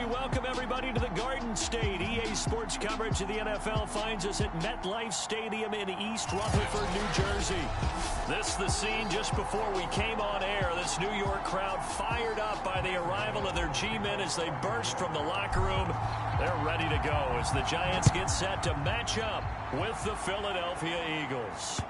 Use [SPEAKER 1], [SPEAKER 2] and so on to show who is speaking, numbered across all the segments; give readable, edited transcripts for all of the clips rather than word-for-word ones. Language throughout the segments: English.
[SPEAKER 1] welcome everybody to the Garden State. EA Sports coverage of the NFL finds us at MetLife Stadium in East Rutherford, New Jersey. This is the scene just before we came on air. This New York crowd fired up by the arrival of their G-men as they burst from the locker room. They're ready to go as the Giants get set to match up with the Philadelphia Eagles.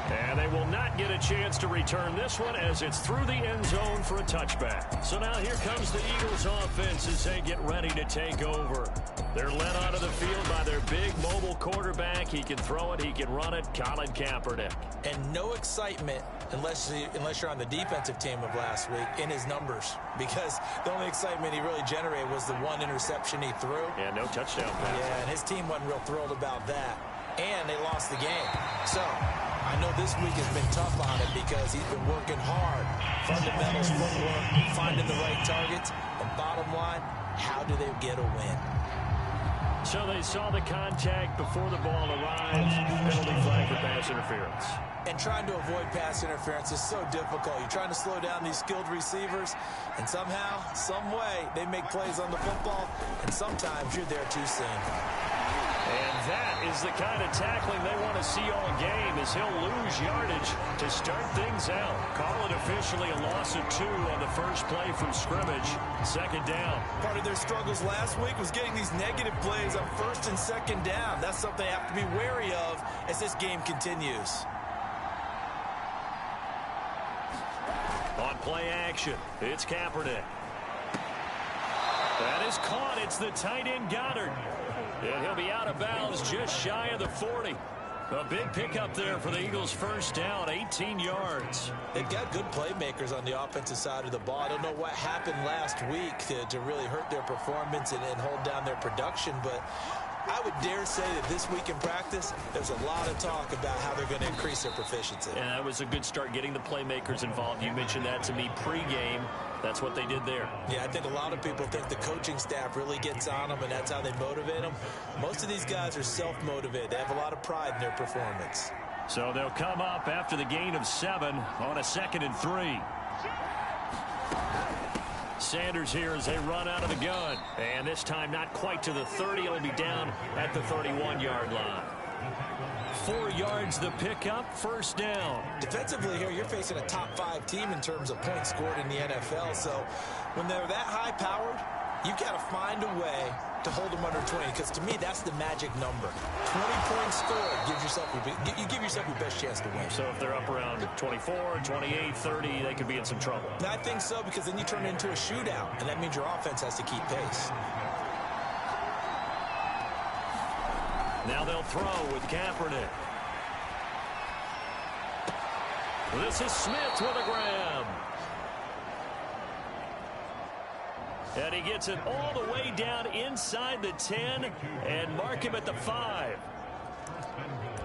[SPEAKER 1] And they will not get a chance to return this one as it's through the end zone for a touchback. So now here comes the Eagles offense as they get ready to take over. They're led onto the field by their big mobile quarterback. He can throw it, he can run it, Colin Kaepernick.
[SPEAKER 2] And no excitement unless you're on the defensive team of last week in his numbers, because the only excitement he really generated was the one interception he threw.
[SPEAKER 1] Yeah, no touchdown pass.
[SPEAKER 2] Yeah, and his team wasn't real thrilled about that. And they lost the game. So I know this week has been tough on him because he's been working hard. Fundamentals, footwork, finding the right targets. And bottom line, how do they get a win?
[SPEAKER 1] So they saw the contact before the ball arrived. Penalty flag for pass interference.
[SPEAKER 2] And trying to avoid pass interference is so difficult. You're trying to slow down these skilled receivers, and somehow, some way, they make plays on the football, and sometimes you're there too soon.
[SPEAKER 1] And that is the kind of tackling they want to see all game, as he'll lose yardage to start things out. Call it officially a loss of 2 on the first play from scrimmage. Second down.
[SPEAKER 2] Part of their struggles last week was getting these negative plays on first and second down. That's something they have to be wary of as this game continues.
[SPEAKER 1] On play action, it's Kaepernick. That is caught. It's the tight end Goddard. And he'll be out of bounds just shy of the 40. A big pickup there for the Eagles' first down, 18 yards.
[SPEAKER 2] They've got good playmakers on the offensive side of the ball. I don't know what happened last week to really hurt their performance and hold down their production, but I would dare say that this week in practice, there's a lot of talk about how they're going to increase their proficiency.
[SPEAKER 1] And that was a good start, getting the playmakers involved. You mentioned that to me pregame. That's what they did there.
[SPEAKER 2] Yeah, I think a lot of people think the coaching staff really gets on them, and that's how they motivate them. Most of these guys are self-motivated. They have a lot of pride in their performance.
[SPEAKER 1] So they'll come up after the gain of 7 on a 2nd and 3. Sanders here as they run out of the gun. And this time not quite to the 30. It'll be down at the 31-yard line. 4 yards the pickup, first down.
[SPEAKER 2] Defensively here, you're facing a top 5 team in terms of points scored in the NFL. So when they're that high-powered, you've got to find a way to hold them under 20, because to me, that's the magic number. 20 points scored gives yourself you give yourself your best chance to win.
[SPEAKER 1] So if they're up around 24, 28, 30, they could be in some trouble.
[SPEAKER 2] I think so, because then you turn it into a shootout, and that means your offense has to keep pace.
[SPEAKER 1] Now they'll throw with Kaepernick. This is Smith with a grab. And he gets it all the way down inside the 10 and mark him at the 5.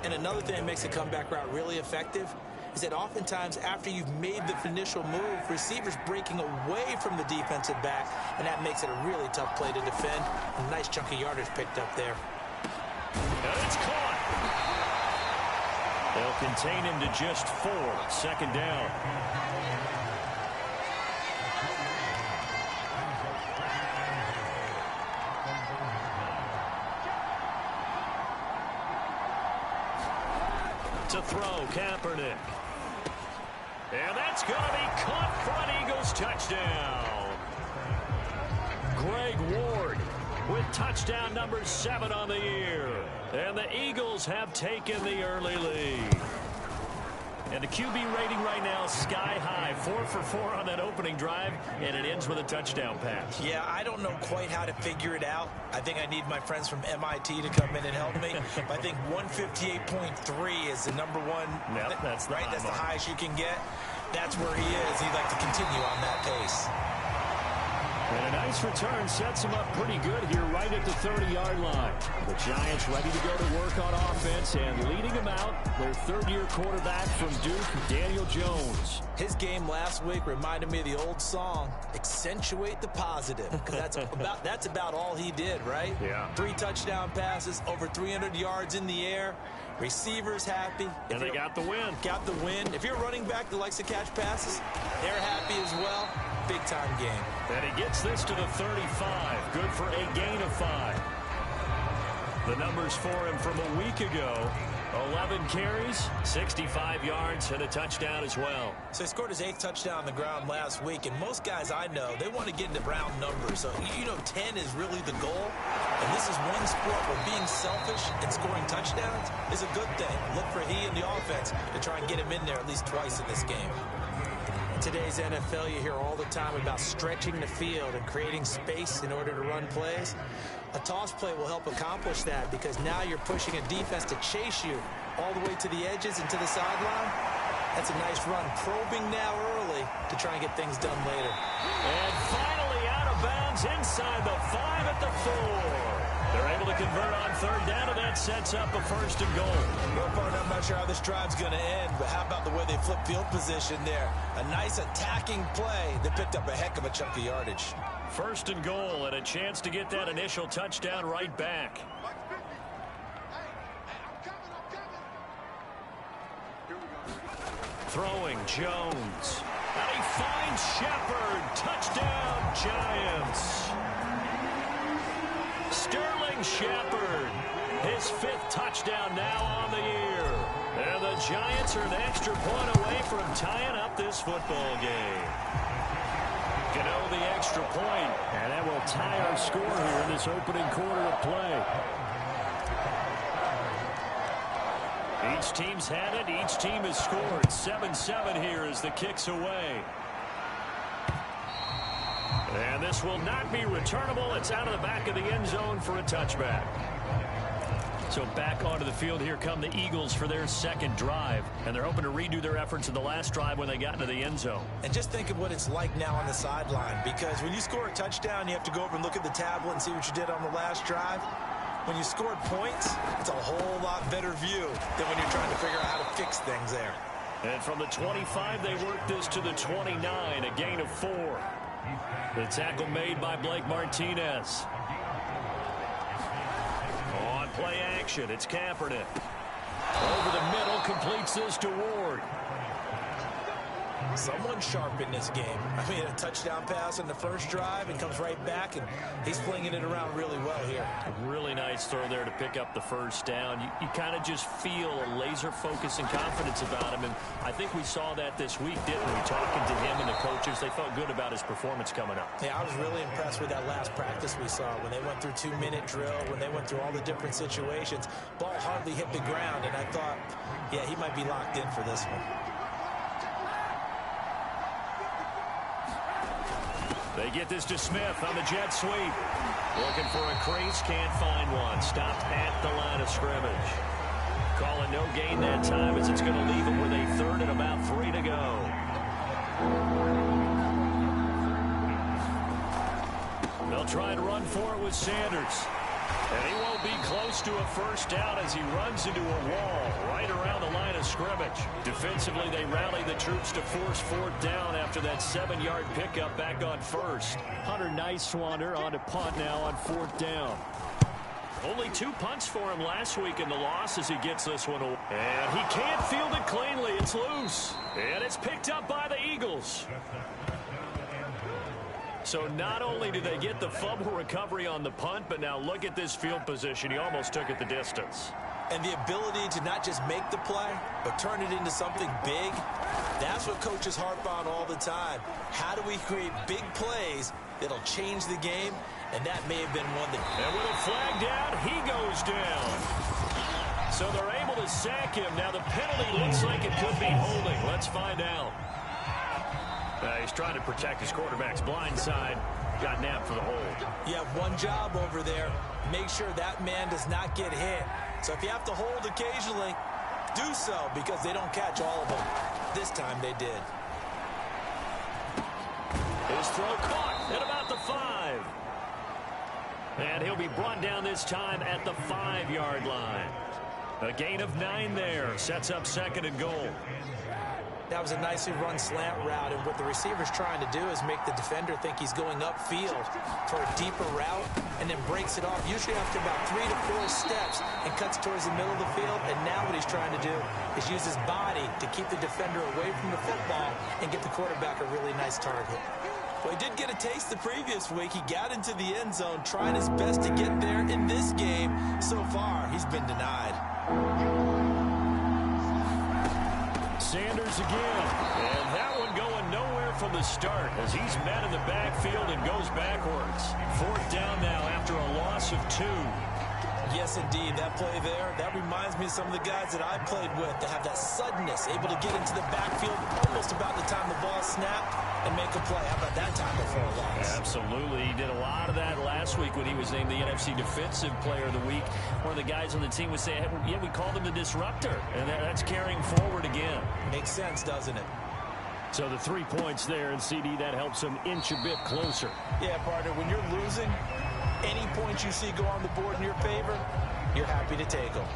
[SPEAKER 2] And another thing that makes a comeback route really effective is that oftentimes after you've made the initial move, receivers breaking away from the defensive back, and that makes it a really tough play to defend. A nice chunk of yardage picked up there.
[SPEAKER 1] And it's caught. They'll contain him to just 4. Second down. To throw, Kaepernick. And that's going to be caught for an Eagles touchdown. Greg Ward with touchdown number 7 on the year. And the Eagles have taken the early lead. And the QB rating right now sky high. 4 for 4 on that opening drive, and it ends with a touchdown pass.
[SPEAKER 2] Yeah, I don't know quite how to figure it out. I think I need my friends from MIT to come in and help me. But I think 158.3 is the number one.
[SPEAKER 1] Yep, that's the
[SPEAKER 2] right. That's the
[SPEAKER 1] mark.
[SPEAKER 2] highest you can get. That's where he is. He'd like to continue on that pace.
[SPEAKER 1] And a nice return sets him up pretty good here right at the 30-yard line. The Giants ready to go to work on offense, and leading them out, their third-year quarterback from Duke, Daniel Jones.
[SPEAKER 2] His game last week reminded me of the old song, Accentuate the Positive, because that's about all he did, right?
[SPEAKER 1] Yeah.
[SPEAKER 2] 3 touchdown passes, over 300 yards in the air. Receivers happy.
[SPEAKER 1] And they got the win.
[SPEAKER 2] Got the win. If you're a running back that likes to catch passes, they're happy as well. big-time game.
[SPEAKER 1] And he gets this to the 35. Good for a gain of 5. The numbers for him from a week ago: 11 carries, 65 yards, and a touchdown as well.
[SPEAKER 2] So he scored his 8th touchdown on the ground last week, and most guys I know, they want to get into round numbers. So, 10 is really the goal. And this is one sport where being selfish and scoring touchdowns is a good thing. Look for he and the offense to try and get him in there at least twice in this game. In today's NFL, you hear all the time about stretching the field and creating space in order to run plays. A toss play will help accomplish that because now you're pushing a defense to chase you all the way to the edges and to the sideline. That's a nice run. Probing now early to try and get things done later.
[SPEAKER 1] And finally out of bounds inside the 5 at the 4. They're able to convert on 3rd down, and that sets up a 1st and goal.
[SPEAKER 2] Well, partner, I'm not sure how this drive's going to end, but how about the way they flip field position there? A nice attacking play that picked up a heck of a chunk of yardage.
[SPEAKER 1] 1st and goal, and a chance to get that initial touchdown right back. Throwing Jones. And he finds Shepard. Touchdown, Giants. Sterling Shepard. His 5th touchdown now on the year. And the Giants are an extra point away from tying up this football game. Gano the extra point, and that will tie our score here in this opening quarter of play. Each team's had it. Each team has scored. 7-7 here as the kick's away. And this will not be returnable. It's out of the back of the end zone for a touchback. So back onto the field, here come the Eagles for their 2nd drive. And they're hoping to redo their efforts in the last drive when they got into the end zone.
[SPEAKER 2] And just think of what it's like now on the sideline. Because when you score a touchdown, you have to go over and look at the tablet and see what you did on the last drive. When you scored points, it's a whole lot better view than when you're trying to figure out how to fix things there.
[SPEAKER 1] And from the 25, they work this to the 29, a gain of 4. The tackle made by Blake Martinez. On play action, it's Kaepernick. Over the middle, completes this to Ward.
[SPEAKER 2] Someone sharp in this game. I mean, a touchdown pass in the first drive and comes right back, and he's flinging it around really well here.
[SPEAKER 1] A really nice throw there to pick up the first down. You kind of just feel a laser focus and confidence about him, and I think we saw that this week, didn't we? Talking to him and the coaches, they felt good about his performance coming up.
[SPEAKER 2] Yeah, I was really impressed with that last practice we saw when they went through 2-minute drill, when they went through all the different situations. Ball hardly hit the ground, and I thought, yeah, he might be locked in for this one.
[SPEAKER 1] They get this to Smith on the jet sweep. Looking for a crease, can't find one. Stopped at the line of scrimmage. Calling no gain that time as it's going to leave them with a 3rd and about 3 to go. They'll try and run for it with Sanders. And he won't be close to a first down as he runs into a wall right around the line of scrimmage. Defensively, they rally the troops to force 4th down after that 7-yard pickup back on 1st. Hunter Nicewander on a punt now on 4th down. Only 2 punts for him last week in the loss as he gets this one away. And he can't field it cleanly. It's loose. And it's picked up by the Eagles. So not only do they get the fumble recovery on the punt, but now look at this field position. He almost took it the distance.
[SPEAKER 2] And the ability to not just make the play, but turn it into something big, that's what coaches harp on all the time. How do we create big plays that'll change the game? And that may have been one that...
[SPEAKER 1] And with a flag down, he goes down. So they're able to sack him. Now the penalty looks like it could be holding. Let's find out. He's trying to protect his quarterback's blind side. Got nabbed for the hold.
[SPEAKER 2] You have one job over there. Make sure that man does not get hit. So if you have to hold occasionally, do so because they don't catch all of them. This time they did.
[SPEAKER 1] His throw caught at about the 5. And he'll be brought down this time at the 5-yard line. A gain of 9 there. Sets up 2nd and goal.
[SPEAKER 2] That was a nicely run slant route, and what the receiver's trying to do is make the defender think he's going upfield for a deeper route and then breaks it off, usually after about 3 to 4 steps, and cuts towards the middle of the field. And now what he's trying to do is use his body to keep the defender away from the football and get the quarterback a really nice target. Well, he did get a taste the previous week. He got into the end zone, trying his best to get there in this game. So far, he's been denied.
[SPEAKER 1] Sanders again. And that one going nowhere from the start as he's met in the backfield and goes backwards. 4th down now after a loss of 2.
[SPEAKER 2] Yes, indeed. That play there, that reminds me of some of the guys that I played with that have that suddenness, able to get into the backfield almost about the time the ball snapped and make a play. How about that time before a loss?
[SPEAKER 1] Absolutely. He did a lot of that last week when he was named the NFC Defensive Player of the Week. One of the guys on the team was saying, yeah, we called him the disruptor, and that's carrying forward again.
[SPEAKER 2] Makes sense, doesn't it?
[SPEAKER 1] So the 3 points there, and CD, that helps him inch a bit closer.
[SPEAKER 2] Yeah, partner, when you're losing, any points you see go on the board in your favor, you're happy to take them.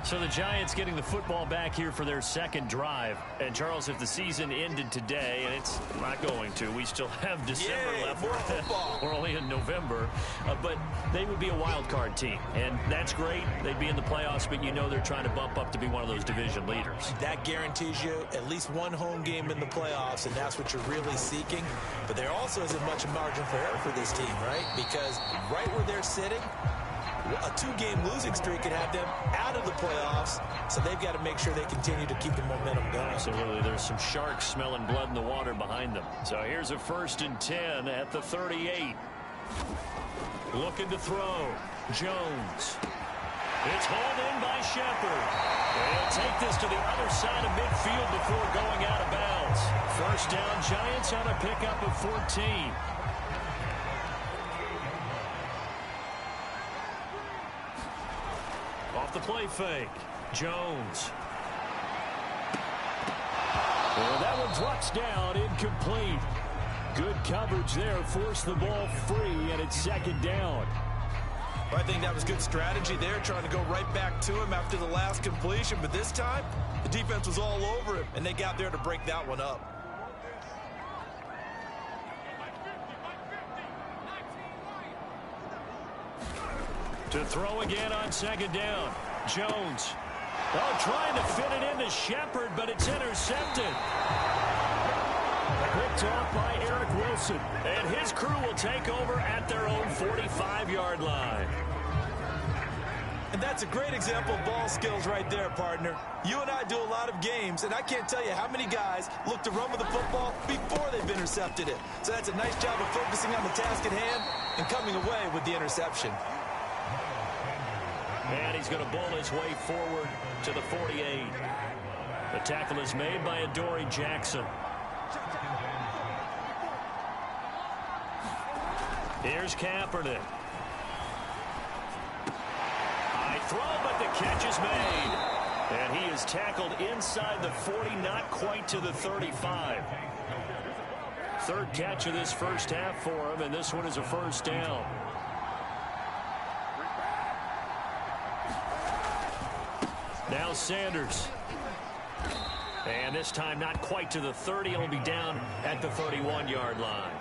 [SPEAKER 1] So the Giants getting the football back here for their second drive. And, Charles, if the season ended today, and it's not going to, we still have December left.
[SPEAKER 2] More football.
[SPEAKER 1] We're only in November. But they would be a wild card team. And that's great. They'd be in the playoffs, but you know they're trying to bump up to be one of those division leaders.
[SPEAKER 2] That guarantees you at least one home game in the playoffs, and that's what you're really seeking. But there also isn't much margin for error for this team, right? Because right where they're sitting, a 2-game losing streak could have them out of the playoffs, so they've got to make sure they continue to keep the momentum going.
[SPEAKER 1] Absolutely. There's some sharks smelling blood in the water behind them. So here's a 1st and 10 at the 38. Looking to throw. Jones. It's hauled in by Shepard. They'll take this to the other side of midfield before going out of bounds. 1st down, Giants on a pickup of 14. Off the play fake. Jones. And that one drops down, incomplete. Good coverage there, forced the ball free, and it's 2nd down.
[SPEAKER 2] I think that was good strategy there, trying to go right back to him after the last completion. But this time, the defense was all over him, and they got there to break that one up.
[SPEAKER 1] To throw again on 2nd down. Jones. Oh, trying to fit it into Shepard, but it's intercepted. Picked off by Eric Wilson. And his crew will take over at their own 45-yard line.
[SPEAKER 2] And that's a great example of ball skills right there, partner. You and I do a lot of games, and I can't tell you how many guys look to run with the football before they've intercepted it. So that's a nice job of focusing on the task at hand and coming away with the interception.
[SPEAKER 1] And he's going to bowl his way forward to the 48. The tackle is made by Adoree Jackson. Here's Kaepernick. High throw, but the catch is made. And he is tackled inside the 40, not quite to the 35. 3rd catch of this 1st half for him, and this one is a 1st down. Now Sanders. And this time not quite to the 30. It'll be down at the 31-yard line.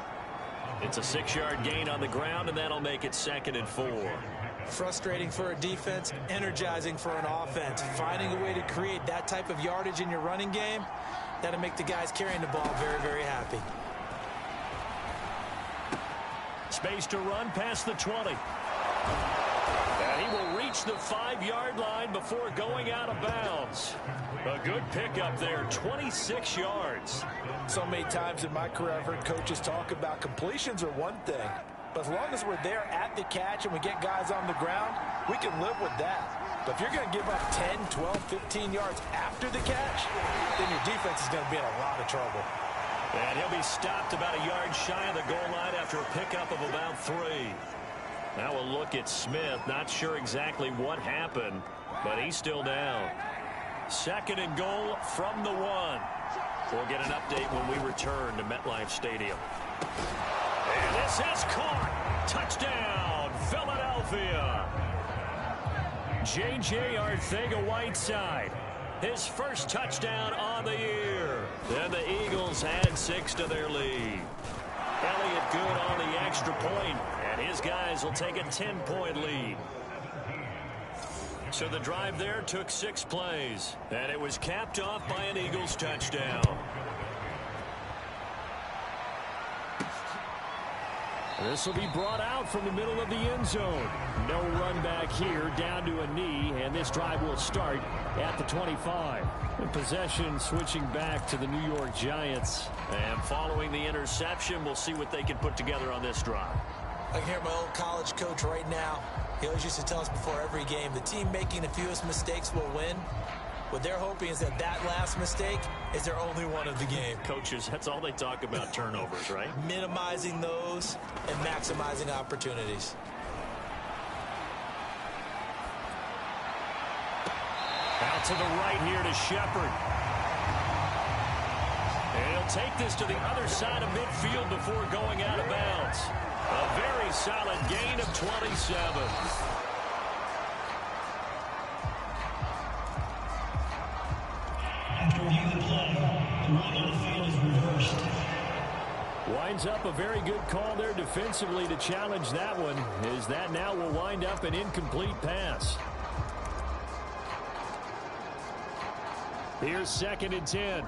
[SPEAKER 1] It's a 6-yard gain on the ground, and that'll make it 2nd and 4.
[SPEAKER 2] Frustrating for a defense, energizing for an offense. Finding a way to create that type of yardage in your running game, that'll make the guys carrying the ball very, very happy.
[SPEAKER 1] Space to run past the 20. And he will reach the 5-yard line before going out of bounds. A good pickup there, 26 yards.
[SPEAKER 2] So many times in my career, I've heard coaches talk about completions are one thing. But as long as we're there at the catch and we get guys on the ground, we can live with that. But if you're going to give up 10, 12, 15 yards after the catch, then your defense is going to be in a lot of trouble.
[SPEAKER 1] And he'll be stopped about a yard shy of the goal line after a pickup of about 3. Now we'll look at Smith. Not sure exactly what happened, but he's still down. 2nd and goal from the 1. We'll get an update when we return to MetLife Stadium. And this is caught. Touchdown, Philadelphia. J.J. Arcega-Whiteside. His 1st touchdown on the year. Then the Eagles add 6 to their lead. Elliott good on the extra point, and his guys will take a 10-point lead. So the drive there took 6 plays, and it was capped off by an Eagles touchdown. This will be brought out from the middle of the end zone. No run back here, down to a knee, and this drive will start at the 25. And possession switching back to the New York Giants.
[SPEAKER 3] And following the interception, we'll see what they can put together on this drive.
[SPEAKER 2] I can hear my old college coach right now. He always used to tell us before every game, the team making the fewest mistakes will win. What they're hoping is that last mistake is their only one of the game.
[SPEAKER 3] Coaches, that's all they talk about, turnovers, right?
[SPEAKER 2] Minimizing those and maximizing opportunities.
[SPEAKER 1] Out to the right here to Shepard. And he'll take this to the other side of midfield before going out of bounds. A very solid gain of 27.
[SPEAKER 4] After reviewing the play, the rule on the field is reversed.
[SPEAKER 1] Winds up a very good call there defensively to challenge that one, as that now will wind up an incomplete pass. Here's 2nd and 10.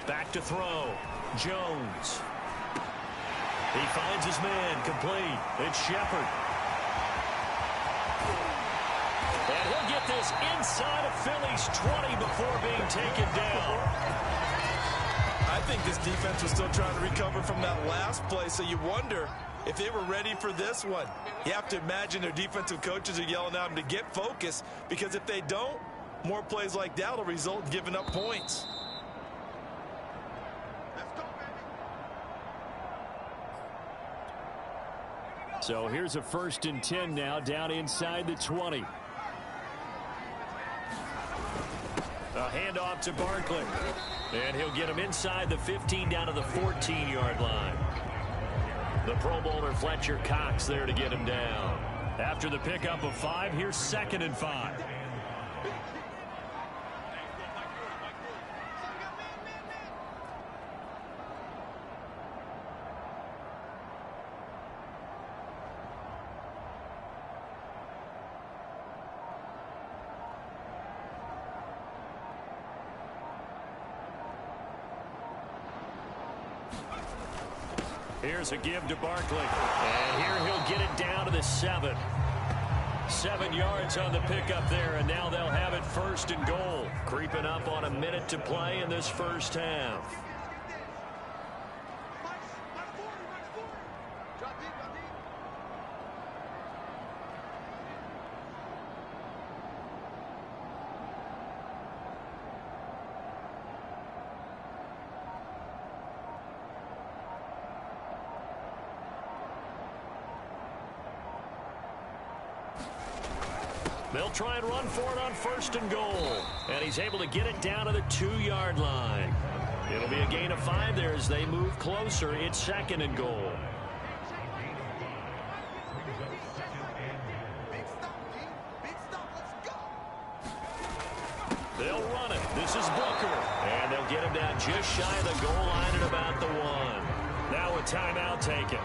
[SPEAKER 1] Back to throw. Jones. He finds his man complete. It's Shepard. And he'll get this inside of Philly's 20 before being taken down.
[SPEAKER 2] I think this defense was still trying to recover from that last play, so you wonder if they were ready for this one. You have to imagine their defensive coaches are yelling at them to get focused, because if they don't, more plays like that will result in giving up points.
[SPEAKER 1] So here's a 1st and 10 now, down inside the 20. A handoff to Barkley. And he'll get him inside the 15 down to the 14-yard line. The Pro Bowler Fletcher Cox there to get him down. After the pickup of 5, here's 2nd and 5. Here's a give to Barkley. And here he'll get it down to the 7. 7 yards on the pickup there, and now they'll have it 1st and goal. Creeping up on a minute to play in this first half. They'll try and run for it on 1st and goal. And he's able to get it down to the 2-yard line. It'll be a gain of 5 there as they move closer. It's 2nd and goal. They'll run it. This is Booker. And they'll get him down just shy of the goal line at about the 1. Now a timeout taken.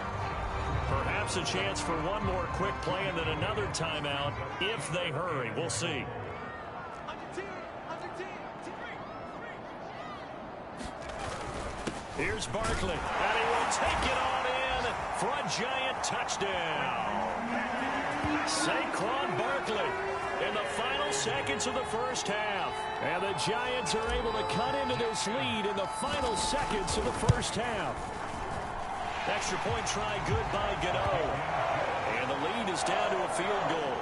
[SPEAKER 1] Perhaps a chance for one more quick play and then another timeout if they hurry. We'll see. Here's Barkley. And he will take it on in for a Giant touchdown. Saquon Barkley in the final seconds of the first half. And the Giants are able to cut into this lead in the final seconds of the first half. Extra point try good by Gano. And the lead is down to a field goal.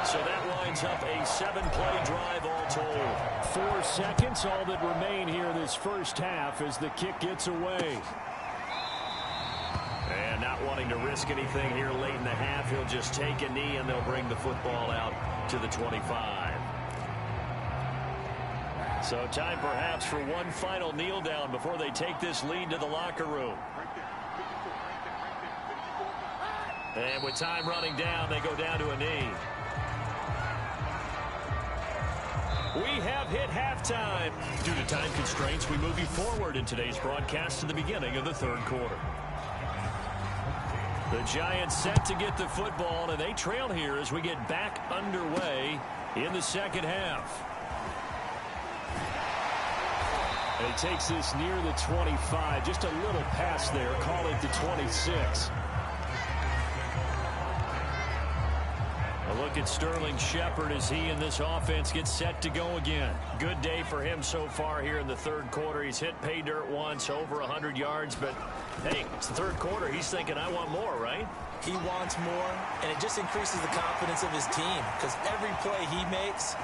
[SPEAKER 1] So that winds up a 7-play drive all told. 4 seconds, all that remain here this first half as the kick gets away. And not wanting to risk anything here late in the half, he'll just take a knee and they'll bring the football out to the 25. So time perhaps for one final kneel down before they take this lead to the locker room. And with time running down, they go down to a knee. We have hit halftime. Due to time constraints, we move you forward in today's broadcast to the beginning of the 3rd quarter. The Giants set to get the football, and they trail here as we get back underway in the 2nd half. And he takes this near the 25. Just a little pass there. Call it the 26. A look at Sterling Shepard as he and this offense get set to go again. Good day for him so far here in the third quarter. He's hit pay dirt once, over 100 yards. But, hey, it's the third quarter. He's thinking, I want more, right?
[SPEAKER 2] He wants more, and it just increases the confidence of his team because every play he makes,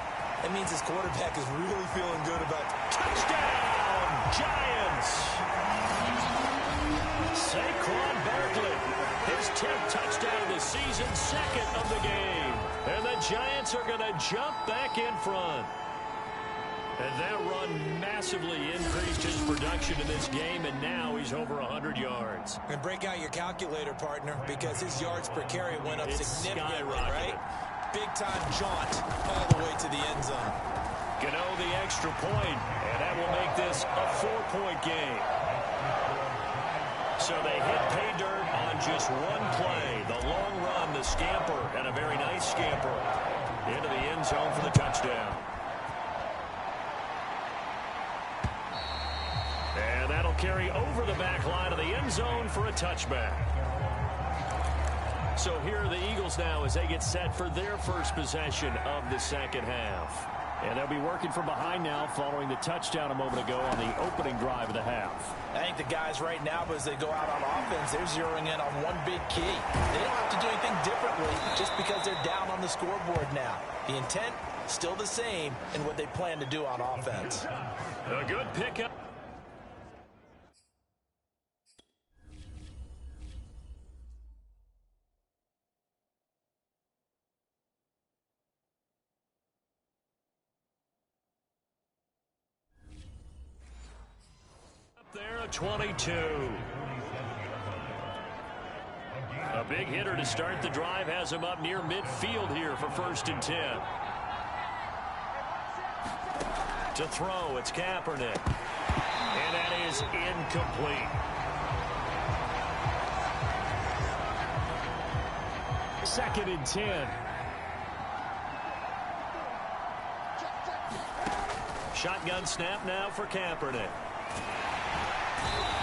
[SPEAKER 2] that means his quarterback is really feeling good about it.
[SPEAKER 1] Touchdown, Giants! Saquon Barkley, his 10th touchdown of the season, second of the game. And the Giants are going to jump back in front. And that run massively increased his production in this game, and now he's over 100 yards.
[SPEAKER 2] And break out your calculator, partner, because his yards per carry went up significantly, right? Big-time jaunt all the way to the end zone.
[SPEAKER 1] Gano the extra point, and that will make this a 4-point game. So they hit pay dirt on just one play. The long run, the scamper, and a very nice scamper into the end zone for the touchdown. And that'll carry over the back line of the end zone for a touchback. So here are the Eagles now as they get set for their first possession of the second half. And they'll be working from behind now following the touchdown a moment ago on the opening drive of the half.
[SPEAKER 2] I think the guys right now, as they go out on offense, they're zeroing in on one big key. They don't have to do anything differently just because they're down on the scoreboard now. The intent, still the same in what they plan to do on offense.
[SPEAKER 1] A good pickup. There, a 22. A big hitter to start the drive has him up near midfield here for 1st and 10. To throw, it's Kaepernick. And that is incomplete. Second and 10. Shotgun snap now for Kaepernick.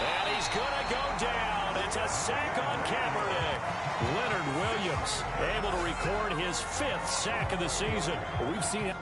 [SPEAKER 1] And he's going to go down. It's a sack on Kaepernick. Leonard Williams able to record his 5th sack of the season. We've seen it.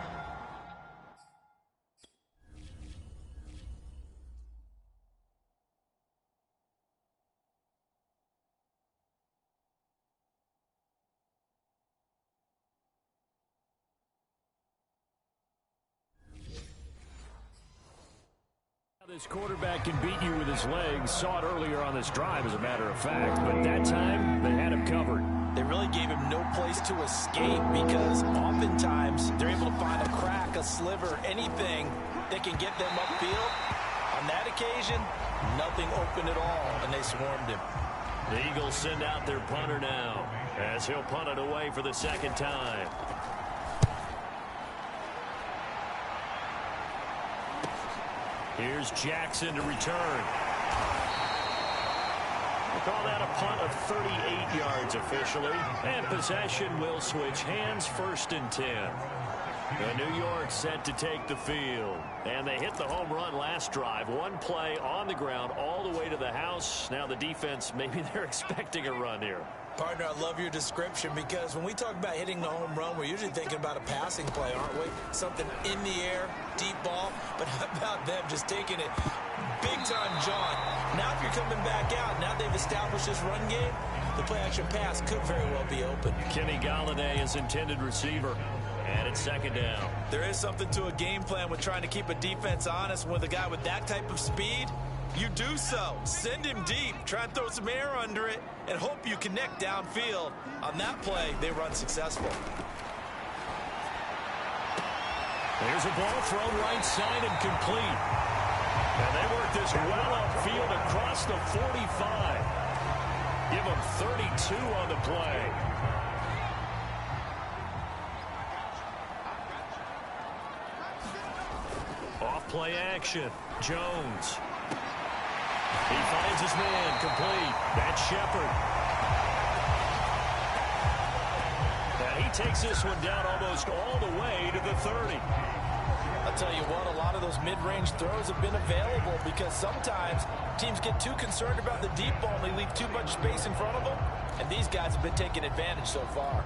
[SPEAKER 1] This quarterback can beat you with his legs. Saw it earlier on this drive, as a matter of fact. But that time, they had him covered.
[SPEAKER 2] They really gave him no place to escape because oftentimes they're able to find a crack, a sliver, anything that can get them upfield. On that occasion, nothing open at all, and they swarmed him.
[SPEAKER 1] The Eagles send out their punter now as he'll punt it away for the second time. Here's Jackson to return. We'll call that a punt of 38 yards officially. And possession will switch hands, 1st and 10. New York set to take the field. And they hit the home run last drive. One play on the ground all the way to the house. Now the defense, maybe they're expecting a run here.
[SPEAKER 2] Partner, I love your description because when we talk about hitting the home run, we're usually thinking about a passing play, aren't we? Something in the air, deep ball. But how about them just taking it big-time jaunt? Now if you're coming back out, now they've established this run game, the play-action pass could very well be open.
[SPEAKER 1] Kenny Golladay is intended receiver. And it's second down.
[SPEAKER 2] There is something to a game plan with trying to keep a defense honest. With a guy with that type of speed, you do so. Send him deep. Try and throw some air under it and hope you connect downfield. On that play, they run successful.
[SPEAKER 1] There's a ball thrown right side and complete. And they work this well upfield across the 45. Give them 32 on the play. Off-play action. Jones. He finds his man complete. That's Shepard. And he takes this one down almost all the way to the 30.
[SPEAKER 2] I'll tell you what, a lot of those mid-range throws have been available because sometimes teams get too concerned about the deep ball and they leave too much space in front of them, and these guys have been taking advantage so far.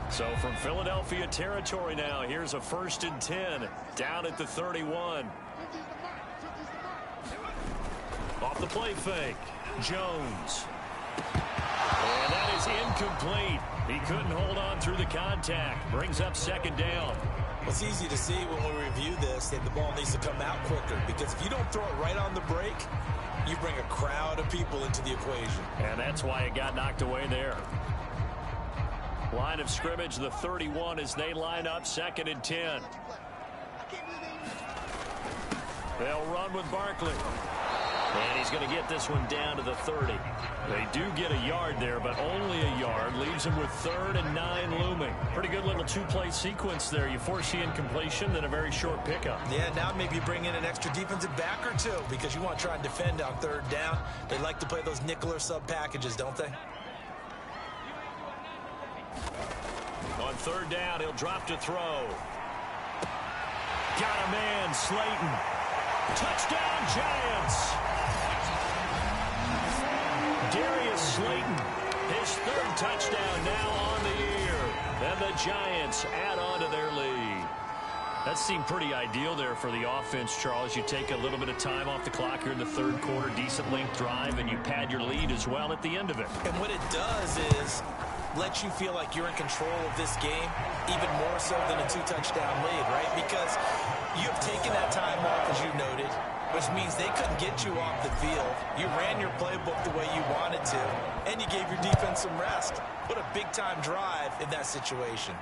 [SPEAKER 1] So from Philadelphia territory now, here's a 1st and 10 down at the 31. Off the play fake, Jones. And that is incomplete. He couldn't hold on through the contact. Brings up 2nd down.
[SPEAKER 2] It's easy to see when we review this that the ball needs to come out quicker, because if you don't throw it right on the break, you bring a crowd of people into the equation.
[SPEAKER 1] And that's why it got knocked away there. Line of scrimmage, the 31, as they line up 2nd and 10. They'll run with Barkley. And he's going to get this one down to the 30. They do get a yard there, but only a yard. Leaves them with 3rd and 9 looming. Pretty good little two-play sequence there. You force the incompletion, then a very short pickup.
[SPEAKER 2] Yeah, now maybe bring in an extra defensive back or two, because you want to try and defend on 3rd down. They like to play those nickel or sub packages, don't they?
[SPEAKER 1] On 3rd down, he'll drop to throw. Got a man, Slayton. Touchdown, Giants. Darius Slayton, his 3rd touchdown now on the year. And the Giants add on to their lead. That seemed pretty ideal there for the offense, Charles. You take a little bit of time off the clock here in the 3rd quarter, decent length drive, and you pad your lead as well at the end of it.
[SPEAKER 2] And what it does is let you feel like you're in control of this game, even more so than a 2-touchdown lead, right? Because you've taken that time off, as you noted, which means they couldn't get you off the field. You ran your playbook the way you wanted to, and you gave your defense some rest. What a big-time drive in that situation.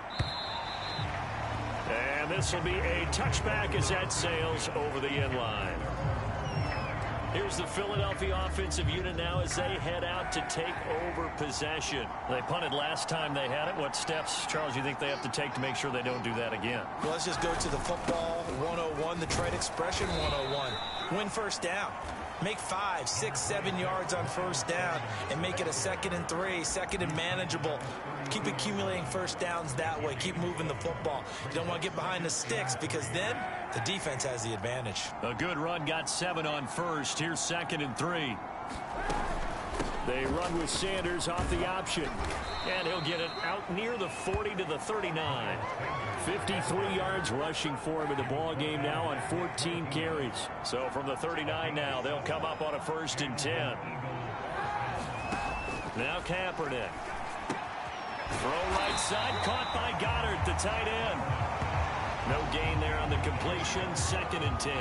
[SPEAKER 1] And this will be a touchback as that sails over the end line. Here's the Philadelphia offensive unit now as they head out to take over possession. They punted last time they had it. What steps, Charles, you think they have to take to make sure they don't do that again?
[SPEAKER 2] Well, let's just go to the football 101, the trade expression 101. Win 1st down. Make 5, 6, 7 yards on 1st down and make it a 2nd and 3, 2nd and manageable. Keep accumulating 1st downs that way. Keep moving the football. You don't want to get behind the sticks, because then the defense has the advantage.
[SPEAKER 1] A good run, got 7 on 1st. Here's 2nd and 3. They run with Sanders off the option. And he'll get it out near the 40 to the 39. 53 yards rushing for him in the ball game now on 14 carries. So from the 39 now, they'll come up on a 1st and 10. Now Kaepernick. Throw right side, caught by Goddard, the tight end. No gain there on the completion, 2nd and 10.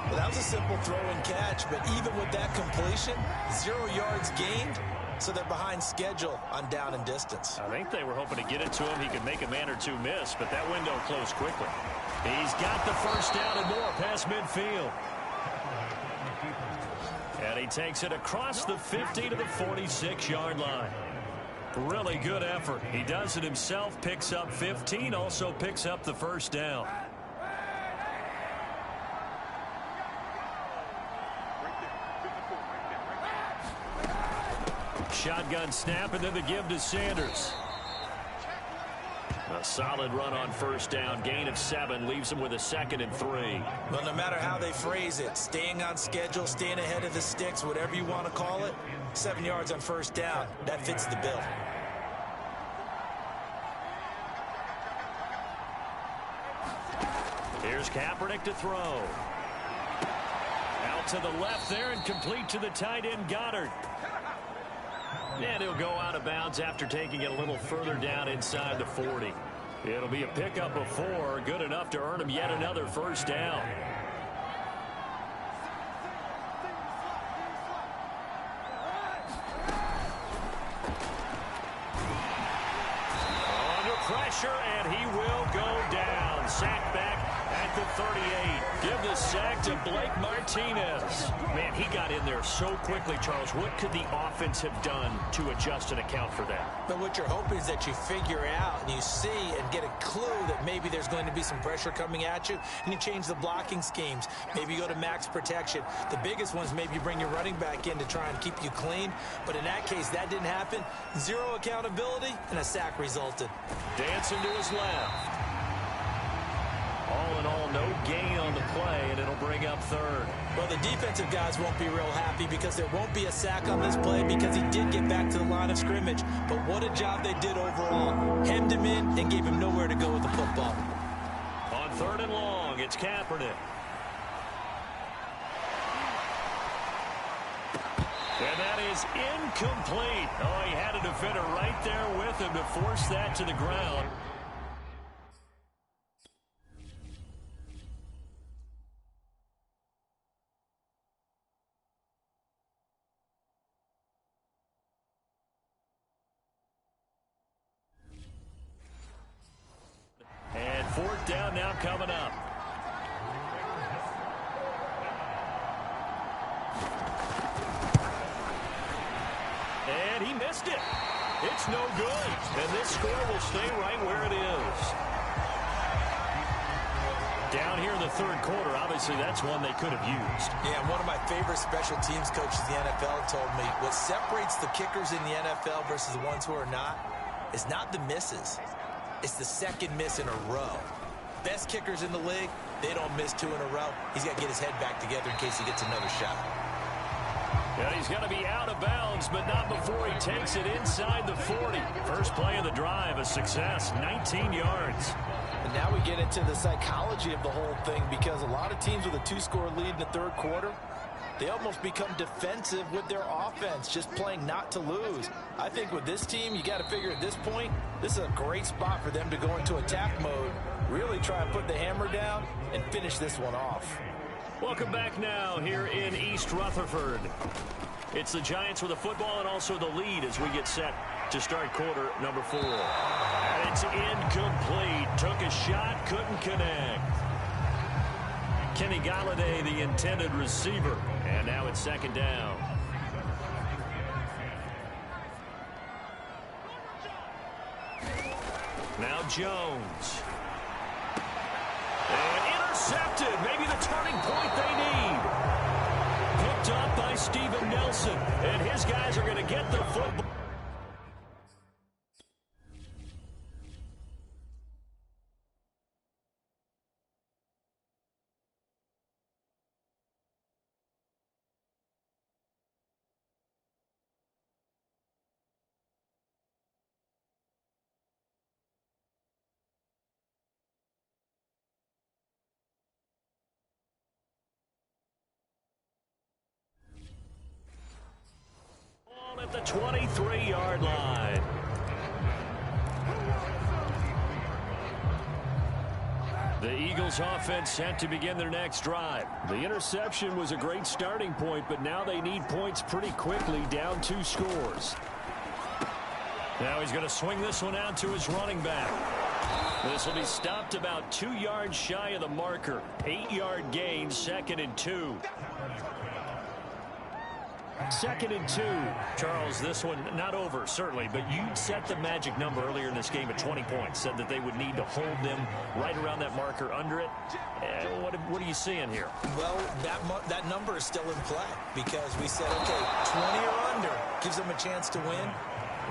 [SPEAKER 2] Well, that was a simple throw and catch, but even with that completion, 0 yards gained, so they're behind schedule on down and distance.
[SPEAKER 1] I think they were hoping to get it to him. He could make a man or two miss, but that window closed quickly. He's got the 1st down and more past midfield. And he takes it across the 50 to the 46-yard line. Really good effort. He does it himself, picks up 15, also picks up the 1st down. Shotgun snap, and then the give to Sanders. A solid run on 1st down. Gain of 7 leaves him with a 2nd and 3.
[SPEAKER 2] Well, no matter how they phrase it, staying on schedule, staying ahead of the sticks, whatever you want to call it, 7 yards on 1st down, that fits the bill.
[SPEAKER 1] Here's Kaepernick to throw. Out to the left there and complete to the tight end, Goddard. And he'll go out of bounds after taking it a little further down inside the 40. It'll be a pickup of 4, good enough to earn him yet another 1st down. Under pressure, and he will go down. Sack back at the 38. Give the sack to Blake Martinez. Man, he got in there so quickly, Charles. What could the offense have done to adjust and account for that?
[SPEAKER 2] But what you're hoping is that you figure out and you see and get a clue that maybe there's going to be some pressure coming at you, and you change the blocking schemes. Maybe you go to max protection. The biggest ones, maybe you bring your running back in to try and keep you clean. But in that case, that didn't happen. 0 accountability, and a sack resulted.
[SPEAKER 1] Dancing to his left. All in all, no gain on the play, and it'll bring up third.
[SPEAKER 2] Well, the defensive guys won't be real happy because there won't be a sack on this play because he did get back to the line of scrimmage. But what a job they did overall. Hemmed him in and gave him nowhere to go with the football.
[SPEAKER 1] On 3rd and long, it's Kaepernick. And that is incomplete. Oh, he had a defender right there with him to force that to the ground. And 4th down now coming up. And he missed it. It's no good. And this score will stay right where it is. Down here in the 3rd quarter, obviously that's one they could have used.
[SPEAKER 2] Yeah, and one of my favorite special teams coaches in the NFL told me what separates the kickers in the NFL versus the ones who are not is not the misses. It's the 2nd miss in a row. Best kickers in the league, they don't miss 2 in a row. He's got to get his head back together in case he gets another shot.
[SPEAKER 1] Yeah, he's going to be out of bounds, but not before he takes it inside the 40. First play of the drive, a success, 19 yards.
[SPEAKER 2] And now we get into the psychology of the whole thing because a lot of teams with a 2-score lead in the 3rd quarter, they almost become defensive with their offense, just playing not to lose. I think with this team, you got to figure at this point, this is a great spot for them to go into attack mode, really try and put the hammer down and finish this one off.
[SPEAKER 1] Welcome back now here in East Rutherford. It's the Giants with the football and also the lead as we get set to start quarter number 4. And it's incomplete. Took a shot, couldn't connect. Kenny Golladay, the intended receiver. And now it's 2nd down. Now Jones. And intercepted. Maybe the turning point they need. Picked up by Steven Nelson. And his guys are going to get the football. At the 23-yard line. The Eagles offense set to begin their next drive. The interception was a great starting point, but now they need points pretty quickly, down 2 scores. Now he's going to swing this one out to his running back. This will be stopped about 2 yards shy of the marker. 8-yard gain, 2nd and 2. 2nd and 2. Charles, this one not over, certainly, but you set the magic number earlier in this game at 20 points. Said that they would need to hold them right around that marker under it. What are you seeing here?
[SPEAKER 2] Well, that number is still in play because we said, okay, 20 or under gives them a chance to win.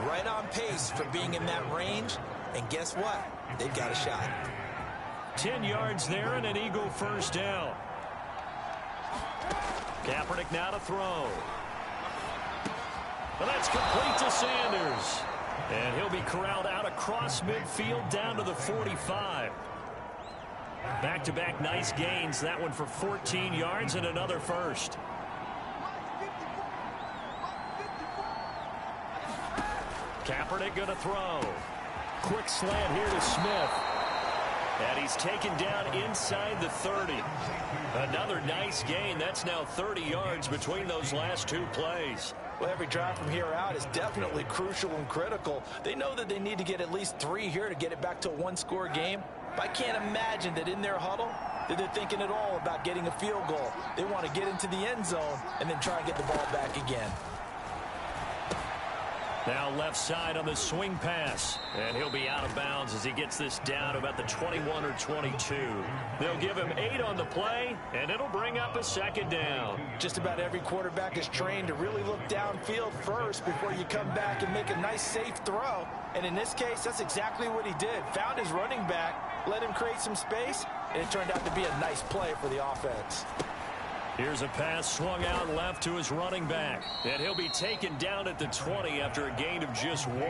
[SPEAKER 2] Right on pace for being in that range. And guess what? They've got a shot.
[SPEAKER 1] 10 yards there and an Eagle first down. Kaepernick now to throw. Well, that's complete to Sanders. And he'll be corralled out across midfield down to the 45. Back-to-back nice gains. That one for 14 yards and another first. Kaepernick going to throw. Quick slant here to Smith. And he's taken down inside the 30. Another nice gain. That's now 30 yards between those last 2 plays.
[SPEAKER 2] Well, every drive from here out is definitely crucial and critical. They know that they need to get at least 3 here to get it back to a 1-score game. But I can't imagine that in their huddle that they're thinking at all about getting a field goal. They want to get into the end zone and then try and get the ball back again.
[SPEAKER 1] Now left side on the swing pass. And he'll be out of bounds as he gets this down to about the 21 or 22. They'll give him 8 on the play, and it'll bring up a 2nd down.
[SPEAKER 2] Just about every quarterback is trained to really look downfield first before you come back and make a nice, safe throw. And in this case, that's exactly what he did. Found his running back, let him create some space, and it turned out to be a nice play for the offense.
[SPEAKER 1] Here's a pass swung out left to his running back. And he'll be taken down at the 20 after a gain of just 1.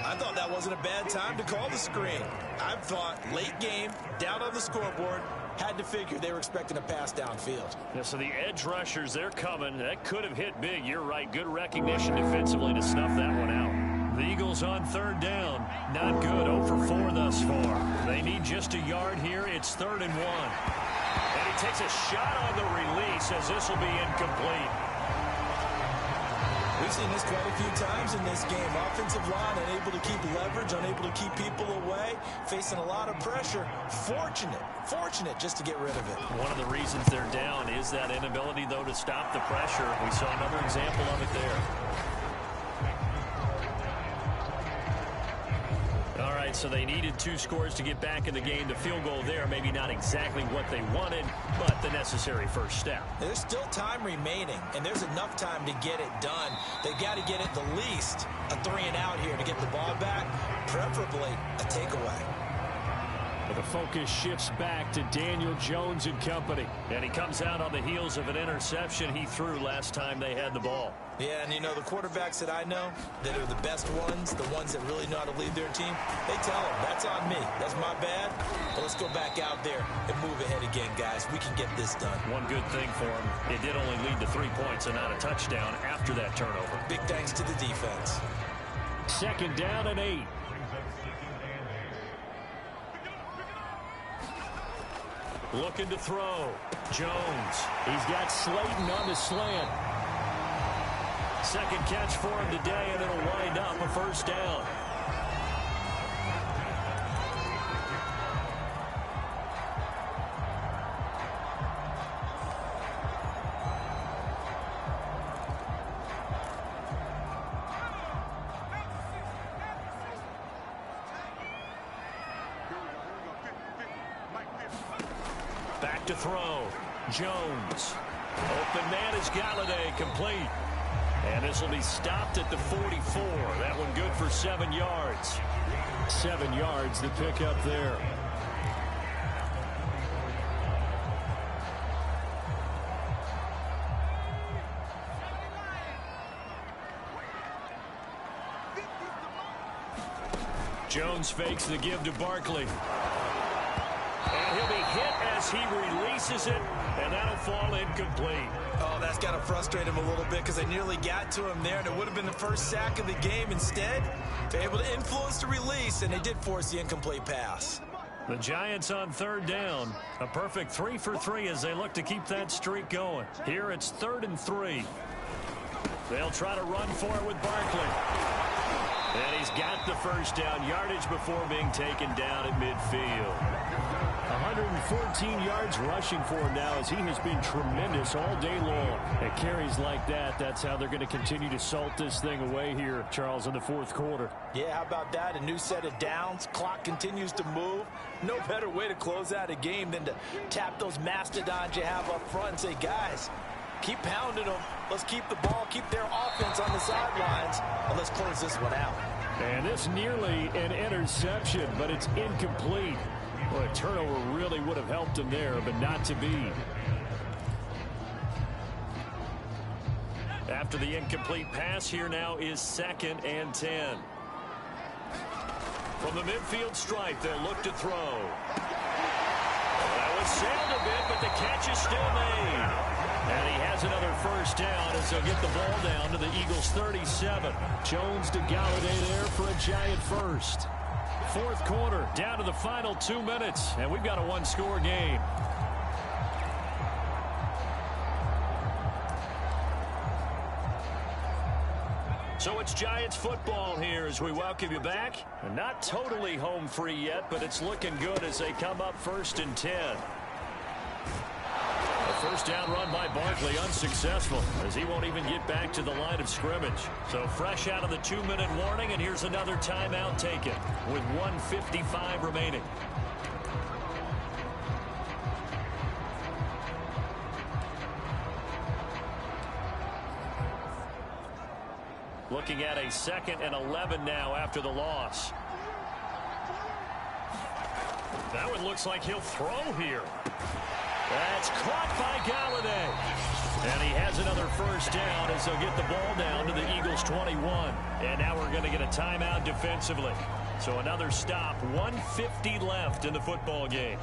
[SPEAKER 2] I thought that wasn't a bad time to call the screen. I thought late game, down on the scoreboard, had to figure they were expecting a pass downfield.
[SPEAKER 1] Yeah, so the edge rushers, they're coming. That could have hit big. You're right. Good recognition defensively to snuff that one out. The Eagles on 3rd down. Not good. 0 for 4 thus far. They need just a yard here. It's 3rd and 1. And he takes a shot on the release as this will be incomplete.
[SPEAKER 2] We've seen this quite a few times in this game. Offensive line unable to keep leverage, unable to keep people away, facing a lot of pressure. Fortunate just to get rid of it.
[SPEAKER 1] One of the reasons they're down is that inability, though, to stop the pressure. We saw another example of it there. All right, so they needed 2 scores to get back in the game. The field goal there, maybe not exactly what they wanted, but the necessary first step.
[SPEAKER 2] There's still time remaining, and there's enough time to get it done. They've got to get it the least a 3-and-out here to get the ball back, preferably a takeaway.
[SPEAKER 1] But the focus shifts back to Daniel Jones and company. And he comes out on the heels of an interception he threw last time they had the ball.
[SPEAKER 2] Yeah, and you know, the quarterbacks that I know that are the best ones, the ones that really know how to lead their team, they tell them, that's on me. That's my bad. But let's go back out there and move ahead again, guys. We can get this done.
[SPEAKER 1] One good thing for him, it did only lead to 3 points and not a touchdown after that turnover.
[SPEAKER 2] Big thanks to the defense.
[SPEAKER 1] 2nd down and 8. Looking to throw. Jones. He's got Slayton on the slant. 2nd catch for him today, and it'll wind up a 1st down. Back to throw. Jones. Open man is Galladay, complete. And this will be stopped at the 44. That one good for 7 yards. 7 yards, the pickup there. Jones fakes the give to Barkley. And he'll be hit as he releases it, and that'll fall incomplete.
[SPEAKER 2] Oh, that's got to frustrate him a little bit because they nearly got to him there, and it would have been the first sack of the game. Instead, they're able to influence the release, and they did force the incomplete pass.
[SPEAKER 1] The Giants on 3rd down. A perfect 3 for 3 as they look to keep that streak going. Here it's 3rd and 3. They'll try to run for it with Barkley. And he's got the 1st down, yardage before being taken down at midfield. 114 yards rushing for him now as he has been tremendous all day long. At carries like that, that's how they're going to continue to salt this thing away here, Charles, in the 4th quarter.
[SPEAKER 2] Yeah, how about that? A new set of downs. Clock continues to move. No better way to close out a game than to tap those mastodons you have up front and say, guys, keep pounding them. Let's keep the ball, keep their offense on the sidelines, and let's close this one out.
[SPEAKER 1] And this nearly an interception, but it's incomplete. Well, a turnover really would have helped him there, but not to be. After the incomplete pass, here now is 2nd and 10. From the midfield stripe, they'll look to throw. That was sailed a bit, but the catch is still made. And he has another 1st down as they'll get the ball down to the Eagles' 37. Jones to Galladay there for a Giant 1st. 4th quarter, down to the final 2 minutes, and we've got a 1-score game. So it's Giants football here as we welcome you back. Not totally home free yet, but it's looking good as they come up 1st and 10. A 1st down run by Barkley unsuccessful as he won't even get back to the line of scrimmage. So fresh out of the 2-minute warning, and here's another timeout taken with 1:55 remaining. Looking at a 2nd and 11 now after the loss. That one looks like he'll throw here. That's caught by Galladay. And he has another first down as they'll get the ball down to the Eagles' 21. And now we're going to get a timeout defensively. So another stop, 1:50 left in the football game.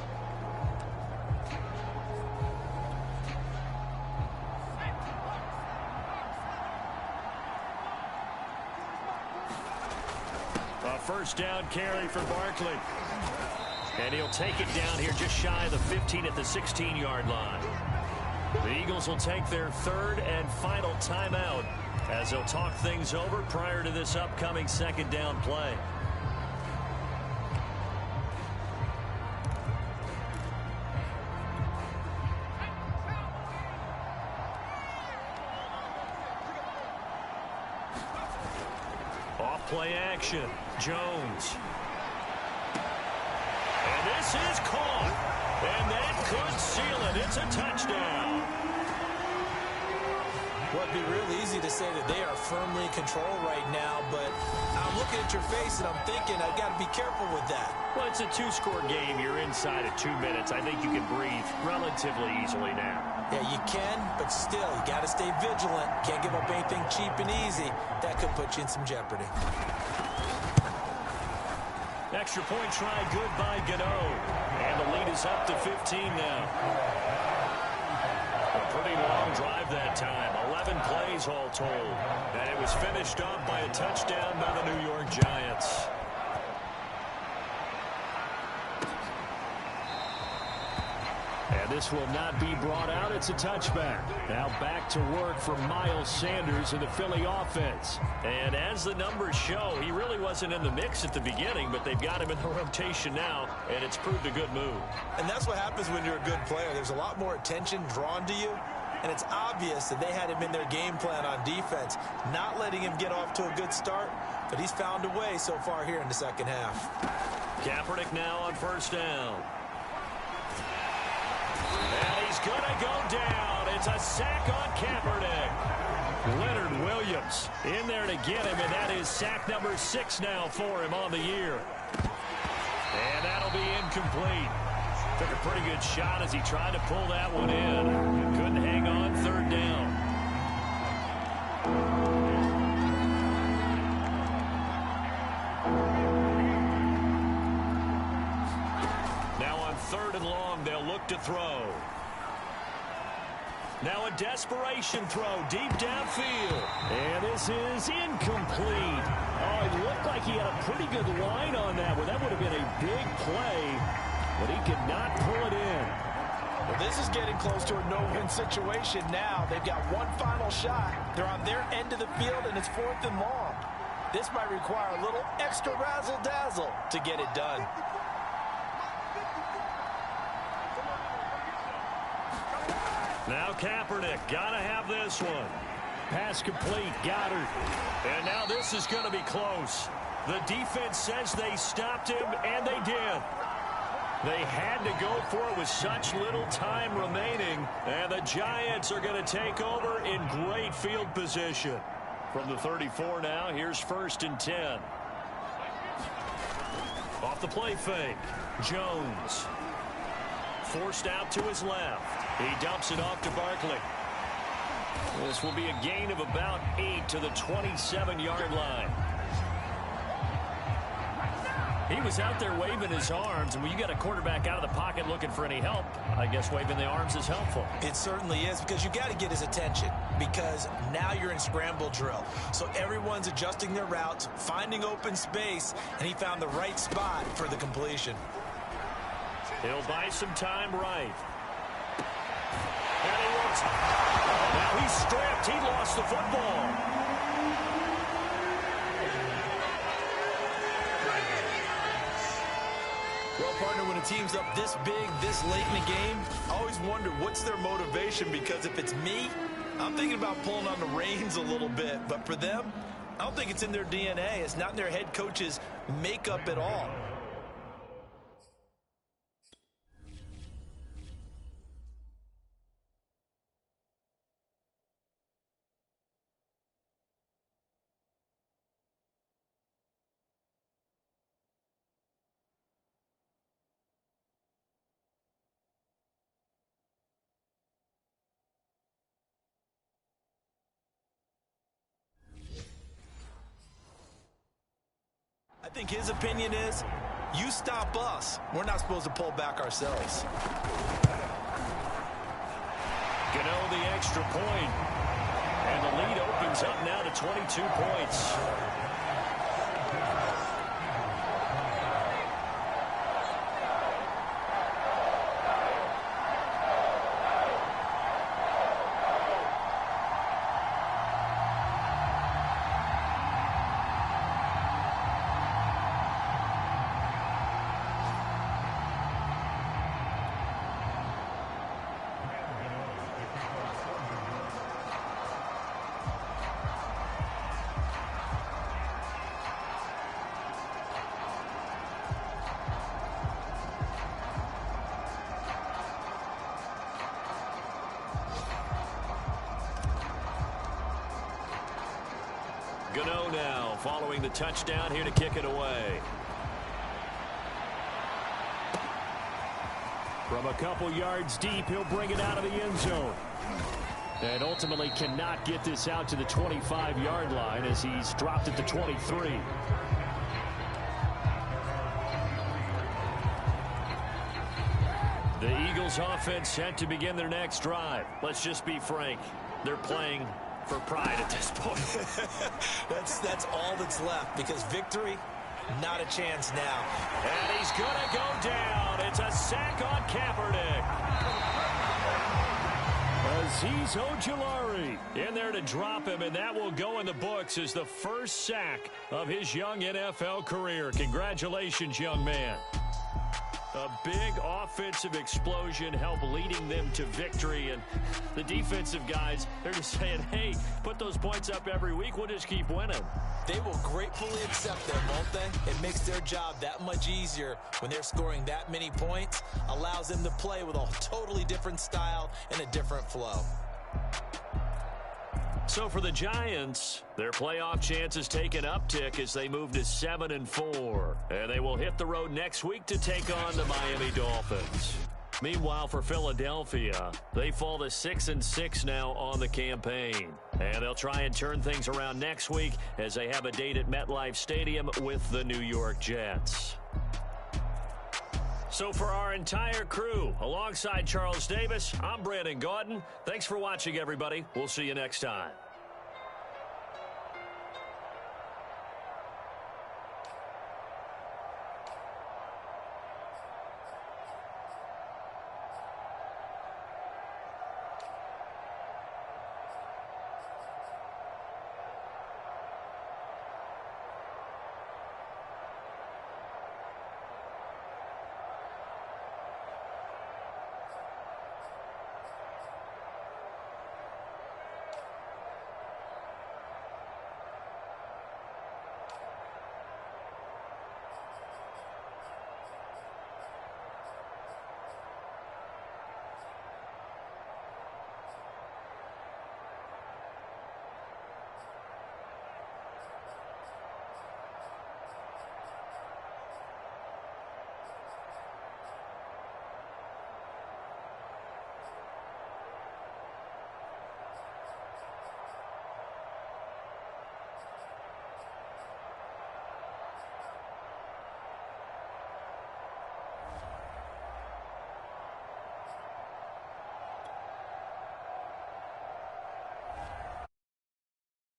[SPEAKER 1] A first down carry for Barkley. And he'll take it down here just shy of the 15 at the 16-yard line. The Eagles will take their third and final timeout as they'll talk things over prior to this upcoming second down play. Off play action. Jones. And this is caught. And that could seal it. It's a touchdown.
[SPEAKER 2] Well, it'd be real easy to say that they are firmly in control right now, but I'm looking at your face and I'm thinking I've got to be careful with that.
[SPEAKER 1] Well, it's a two-score game. You're inside of 2 minutes. I think you can breathe relatively easily now.
[SPEAKER 2] Yeah, you can, but still, you got to stay vigilant. Can't give up anything cheap and easy. That could put you in some jeopardy.
[SPEAKER 1] Extra point try good by Gano. And the lead is up to 15 now. A pretty long drive that time. 11 plays all told. And it was finished off by a touchdown by the New York Giants. And this will not be brought out. It's a touchback. Now back to work for Miles Sanders and the Philly offense. And as the numbers show, he really wasn't in the mix at the beginning, but they've got him in the rotation now, and it's proved a good move.
[SPEAKER 2] And that's what happens when you're a good player. There's a lot more attention drawn to you, and it's obvious that they had him in their game plan on defense, not letting him get off to a good start, but he's found a way so far here in the second half.
[SPEAKER 1] Kaepernick now on first down. And he's going to go down. It's a sack on Kaepernick. Leonard Williams in there to get him, and that is sack number 6 now for him on the year. And that'll be incomplete. Took a pretty good shot as he tried to pull that one in. Couldn't hang on third down. Now on third and long, they'll look to throw. Now a desperation throw deep downfield. And this is incomplete. Oh, it looked like he had a pretty good line on that one. That would have been a big play, but he could not pull it in.
[SPEAKER 2] Well, this is getting close to a no-win situation now. They've got one final shot. They're on their end of the field, and it's 4th and long. This might require a little extra razzle-dazzle to get it done.
[SPEAKER 1] Now Kaepernick, gotta have this one. Pass complete, Goddard. And now this is going to be close. The defense says they stopped him, and they did. They had to go for it with such little time remaining, and the Giants are going to take over in great field position. From the 34 now, here's 1st and 10. Off the play fake, Jones. Forced out to his left. He dumps it off to Barkley. This will be a gain of about 8 to the 27-yard line. He was out there waving his arms, and when you got a quarterback out of the pocket looking for any help, I guess waving the arms is helpful.
[SPEAKER 2] It certainly is, because you got to get his attention, because now you're in scramble drill. So everyone's adjusting their routes, finding open space, and he found the right spot for the completion.
[SPEAKER 1] He'll buy some time right. And he looks. Now he's stripped. He lost the football.
[SPEAKER 2] Well, partner, when a team's up this big, this late in the game, I always wonder what's their motivation, because if it's me, I'm thinking about pulling on the reins a little bit. But for them, I don't think it's in their DNA. It's not in their head coach's makeup at all. think his opinion is, you stop us, we're not supposed to pull back ourselves.
[SPEAKER 1] Gano the extra point. And the lead opens up now to 22 points. Gano now following the touchdown here to kick it away. From a couple yards deep, he'll bring it out of the end zone. And ultimately cannot get this out to the 25-yard line as he's dropped at the 23. The Eagles offense set to begin their next drive. Let's just be frank. They're playing for pride at this point.
[SPEAKER 2] That's all that's left, because victory, not a chance now.
[SPEAKER 1] And he's going to go down. It's a sack on Kaepernick. Azeez Ojulari in there to drop him, and that will go in the books as the first sack of his young NFL career. Congratulations, young man. A big offensive explosion helped leading them to victory, and the defensive guys, they're just saying, hey, put those points up every week, we'll just keep winning.
[SPEAKER 2] They will gratefully accept them, won't they? It makes their job that much easier when they're scoring that many points, allows them to play with a totally different style and a different flow.
[SPEAKER 1] So for the Giants, their playoff chances take an uptick as they move to 7-4. And they will hit the road next week to take on the Miami Dolphins. Meanwhile, for Philadelphia, they fall to 6-6 now on the campaign. And they'll try and turn things around next week as they have a date at MetLife Stadium with the New York Jets. So for our entire crew, alongside Charles Davis, I'm Brandon Gaudin. Thanks for watching, everybody. We'll see you next time.